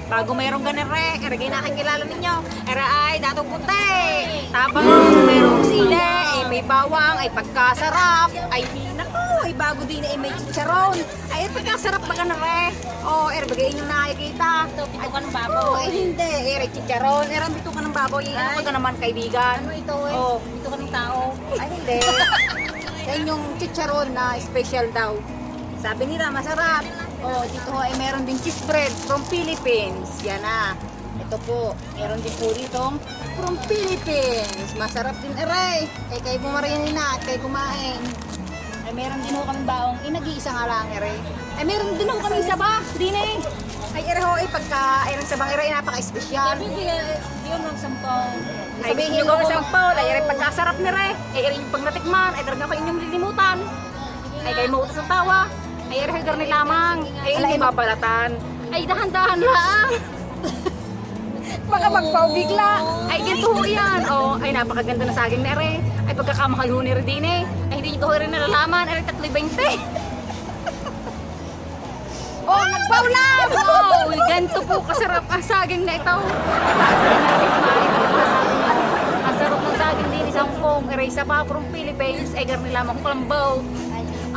Bago mayroong ganun re, eragay nakikilala ninyo. Era ay datong puti. Tapos mayroong sile, may bawang, ay pagkasarap. Ay naku, ay bago din ay may chicharon. Ay pagkasarap ba ganun re? O, eragay yung nakikita. Ito ka ng baboy. Ay hindi, chicharon. Erang bito ka ng baboy. Ano ka naman kaibigan? Ano ito eh? Oh. Ito ka ng tao. Ay hindi. Yan yung chicharon na special daw. Sabi nila masarap. Oh, dito ho ay meron din cheese bread from Philippines. Yan na. Ito po, meron din po dito from Philippines. Masarap din aray. Ay kayo bumariyan na at kayo kumain. Ay meron din ho kami baong nag-iisa nga lang aray. Ay meron din ho kami saba. Din eh. Ay aray ho ay pagka ay sabang aray napaka-espesyal. Sabi di mo nagsampaw. Ay sabihin ko sa pagpaw, ay aray pagkasarap ni re. Ay aray yung pag natikman, ay talaga kayo inyong lilimutan. Ay kayo mautos ng tawa. Ay erhigar ni lamang. Ay hindi mabalatan. Ay dahan-dahan lang. Baka magpaw bigla. Ay ganito ho yan. Oh, ay napakaganda na saging na ere. Ay pagkakamahal ho ni Redine. Ay hindi nyo ko rin nalalaman. Ay 3.20. Oh, nagpaw lang. Oh, ganito po kasarap ang saging na ito. Ang sarap ng saging din isang pong. Eray sa pa from Philippines. Ay gar ni lamang kalambaw.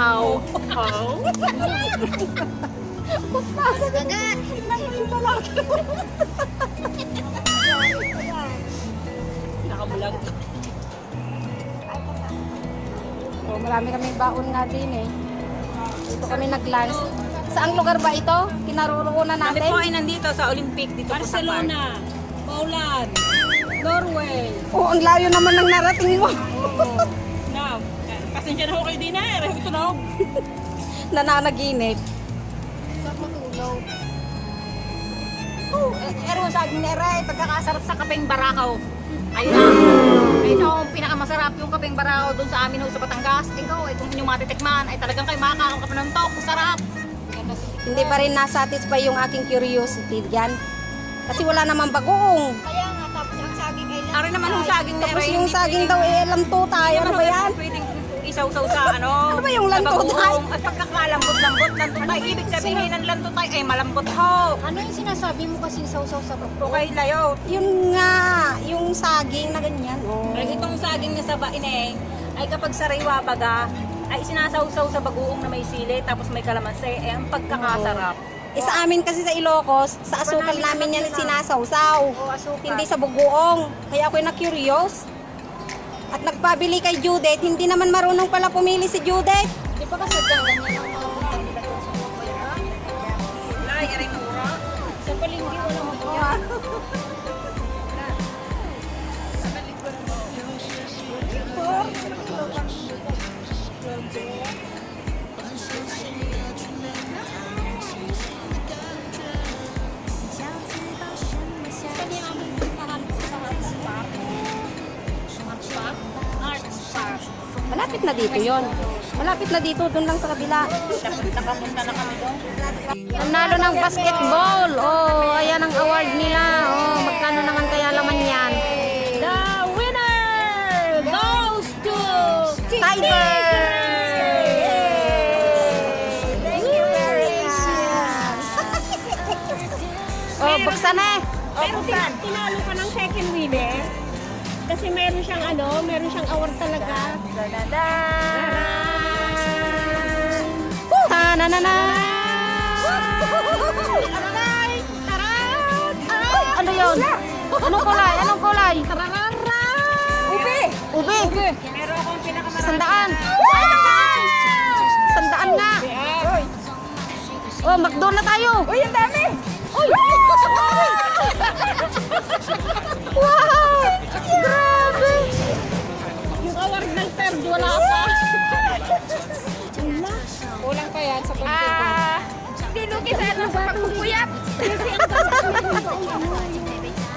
Aw. Aw. Gagat! Nakabulag. Oh, marami kaming baon nga din eh. Dito kami nag-lunch. Saang lugar ba ito? Kinaroroonan Kami natin? po ay nandito sa Olympic dito Barcelona, Poland, Norway. Oh, ang layo naman ng narating mo. Now, pasensya na ho kayo din eh. Ito na ho. Nananaginip. Oh, ero saging na ere, pagkakasarap sa kapeng barakaw. Ayun na. Ito ang pinakamasarap yung kapeng barakaw doon sa amin ho sa Batangas. Ito, ay kung inyong matitikman, ay talagang kayo makakakape ng tok. Sarap. Hindi pa rin nasatisfy yung aking curiosity dyan. Kasi wala naman bagoong. Kaya nga, tapos ang saging ay Ari naman yung saging na Tapos ere. yung saging daw eh, lanto tayo. Ano ba yan? Pwedeng isaw-saw sa ano. Ano ba yung sa lantotay? bagoong. At pagkakalambot-lambot, lantotay. Ibig sabihin ng lantotay ay malambot ho. Ano yung sinasabi mo kasi sausaw sa bako? Okay, layo. Yun nga, yung saging na ganyan. Oh. Ay, itong saging na sa baineng ay kapag sariwa baga ay sinasawsaw sa bagoong na may sili tapos may kalamansi ay ang pagkakasarap. Eh, sa amin kasi sa Ilocos, sa asukal namin yan sinasawsaw. Hindi sa bugoong. Kaya ako'y na-curious. At nagpabili kay Judith, hindi naman marunong pala pumili si Judith. Di ba kasi ganyan ang Ay, aring ura. sa palengke wala magawa. Malapit na dito yon. Malapit na dito, dun lang sa kabila. Nakapunta na kami doon. Nanalo ng basketball. Oh, ayan ang award nila. Oh, magkano naman kaya laman yan? The winner goes to Tiger! Thank you very much. Oh, buksan na eh. Pero tinalo ka ng second winner. Kasi meron siyang meron siyang award talaga. Ta-na-na-na! Ano yun? Anong kulay? Anong kulay? Ube! Ube! Meron akong pinakamarami. Sandaan! Sandaan nga! Oh, McDo na tayo! Uy, ang dami! Wow! Grabe! Yung award ng third, wala pa. Kulang pa yan sa pagkakas. Dinuki sana sa pagpupuyat.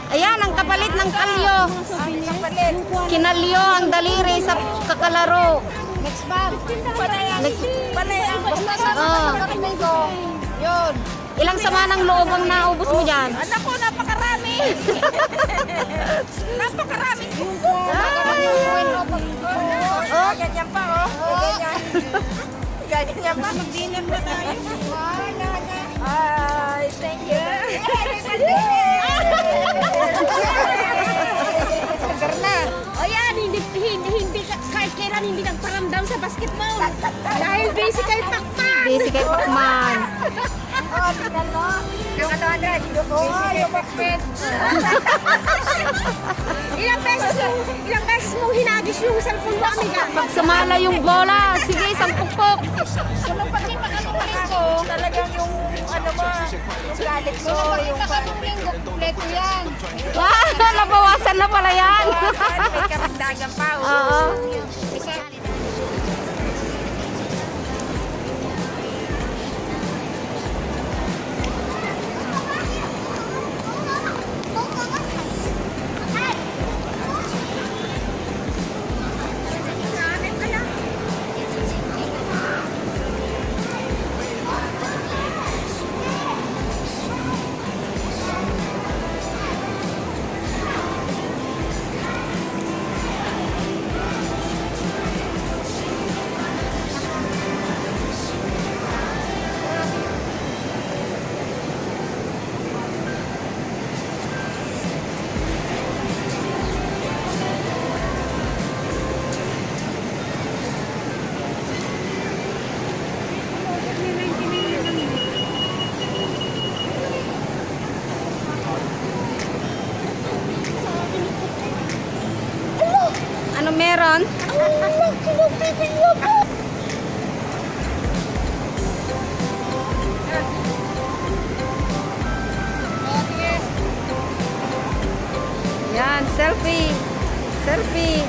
Ayan, ang kapalit ng kalyo. Kinalyo ang daliri sa kakalaro. Next bag. Oh. Yun. Ilang sama ng loob ang naubos mo dyan? Anak ko, napakarami. Napakarami. Oh, Ganyan pa, oh. Ganyan. Ganyan pa. Mag-dinner na tayo. Ay, thank you. Sugar na. O yan, hindi kahit kailan hindi nagparamdam sa basketball. Dahil busy kay Pacman. Busy kay Pacman. Oh, tingnan mo. Yung 200. Oh, yung bakit. Ilang beses mong hinagis yung cellphone mo, amiga. Pag sumala yung bola, sige, isang pukpok. Kung nung pag nakatulong ko, talagang yung ano mo, yung galit ko, yung nakatulong ko, kompleto yan. Ah, nabawasan na pala yan. May karagdagan pa. Oo. Ano meron? Yan, selfie. Selfie.